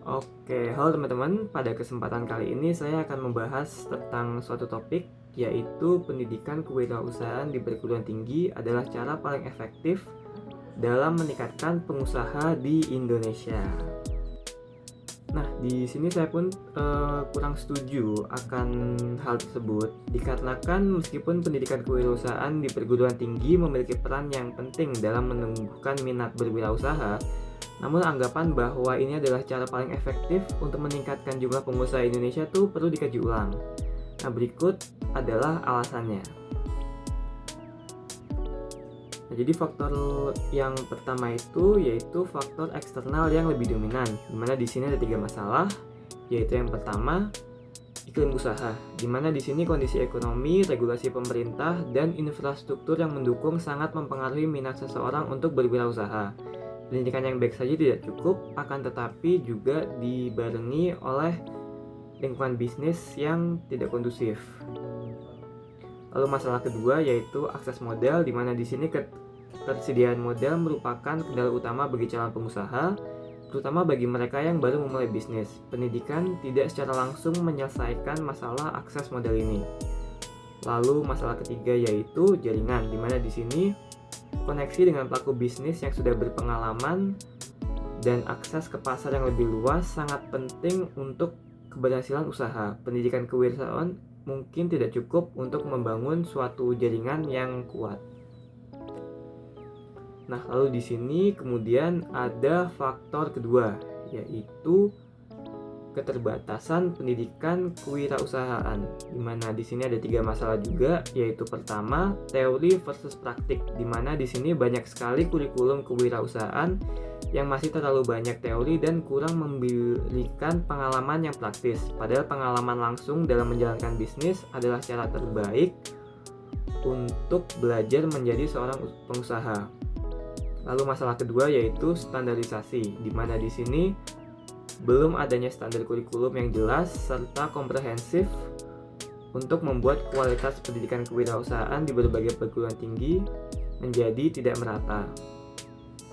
Oke, halo teman-teman. Pada kesempatan kali ini saya akan membahas tentang suatu topik, yaitu pendidikan kewirausahaan di perguruan tinggi adalah cara paling efektif dalam meningkatkan pengusaha di Indonesia. Nah, di sini saya pun kurang setuju akan hal tersebut, dikarenakan meskipun pendidikan kewirausahaan di perguruan tinggi memiliki peran yang penting dalam menumbuhkan minat berwirausaha, namun anggapan bahwa ini adalah cara paling efektif untuk meningkatkan jumlah pengusaha Indonesia tuh perlu dikaji ulang. Nah, berikut adalah alasannya. Nah, jadi faktor yang pertama itu yaitu faktor eksternal yang lebih dominan, dimana di sini ada 3 masalah, yaitu yang pertama iklim usaha, dimana di sini kondisi ekonomi, regulasi pemerintah, dan infrastruktur yang mendukung sangat mempengaruhi minat seseorang untuk berwirausaha. Pendidikan yang baik saja tidak cukup, akan tetapi juga dibarengi oleh lingkungan bisnis yang tidak kondusif. Lalu masalah kedua yaitu akses modal, di mana di sini ketersediaan modal merupakan kendala utama bagi calon pengusaha, terutama bagi mereka yang baru memulai bisnis. Pendidikan tidak secara langsung menyelesaikan masalah akses modal ini. Lalu masalah ketiga yaitu jaringan, di mana di sini koneksi dengan pelaku bisnis yang sudah berpengalaman dan akses ke pasar yang lebih luas sangat penting untuk keberhasilan usaha. Pendidikan kewirausahaan mungkin tidak cukup untuk membangun suatu jaringan yang kuat. Nah, lalu di sini kemudian ada faktor kedua, yaitu keterbatasan pendidikan kewirausahaan, di mana di sini ada 3 masalah juga, yaitu pertama, teori versus praktik, di mana di sini banyak sekali kurikulum kewirausahaan yang masih terlalu banyak teori dan kurang memberikan pengalaman yang praktis. Padahal pengalaman langsung dalam menjalankan bisnis adalah cara terbaik untuk belajar menjadi seorang pengusaha. Lalu masalah kedua yaitu standarisasi, di mana di sini belum adanya standar kurikulum yang jelas serta komprehensif untuk membuat kualitas pendidikan kewirausahaan di berbagai perguruan tinggi menjadi tidak merata.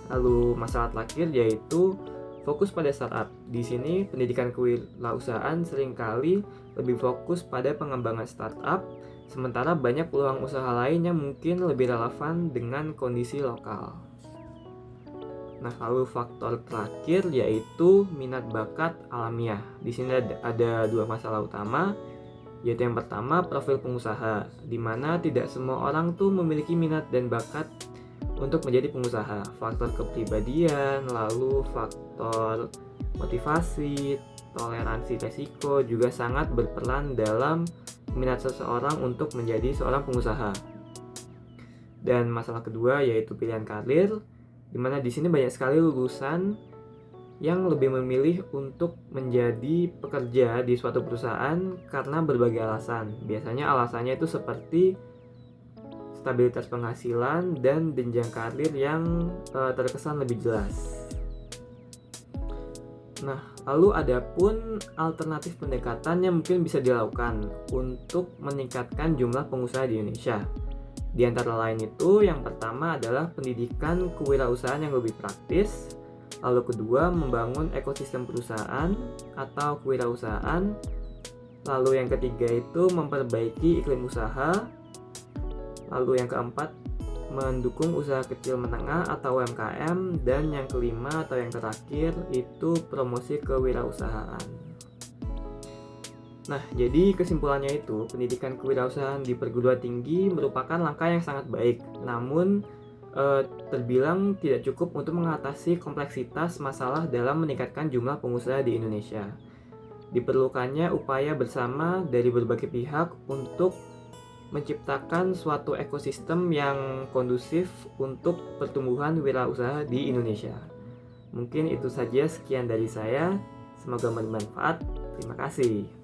Lalu masalah terakhir yaitu fokus pada startup. Di sini pendidikan kewirausahaan seringkali lebih fokus pada pengembangan startup, sementara banyak peluang usaha lain yang mungkin lebih relevan dengan kondisi lokal. Nah, lalu faktor terakhir yaitu minat bakat alamiah. Di sini ada 2 masalah utama, yaitu yang pertama profil pengusaha, di mana tidak semua orang tuh memiliki minat dan bakat untuk menjadi pengusaha. Faktor kepribadian, lalu faktor motivasi, toleransi resiko juga sangat berperan dalam minat seseorang untuk menjadi seorang pengusaha. Dan masalah kedua yaitu pilihan karir, di mana di sini banyak sekali lulusan yang lebih memilih untuk menjadi pekerja di suatu perusahaan karena berbagai alasan. Biasanya alasannya itu seperti stabilitas penghasilan dan jenjang karir yang terkesan lebih jelas. Nah, lalu ada pun alternatif pendekatan yang mungkin bisa dilakukan untuk meningkatkan jumlah pengusaha di Indonesia. Di antara lain itu, yang pertama adalah pendidikan kewirausahaan yang lebih praktis. Lalu kedua, membangun ekosistem perusahaan atau kewirausahaan. Lalu yang ketiga itu memperbaiki iklim usaha. Lalu yang keempat, mendukung usaha kecil menengah atau UMKM. Dan yang kelima atau yang terakhir itu promosi kewirausahaan. Nah, jadi kesimpulannya itu, pendidikan kewirausahaan di perguruan tinggi merupakan langkah yang sangat baik, namun terbilang tidak cukup untuk mengatasi kompleksitas masalah dalam meningkatkan jumlah pengusaha di Indonesia. Diperlukannya upaya bersama dari berbagai pihak untuk menciptakan suatu ekosistem yang kondusif untuk pertumbuhan wirausaha di Indonesia. Mungkin itu saja, sekian dari saya. Semoga bermanfaat. Terima kasih.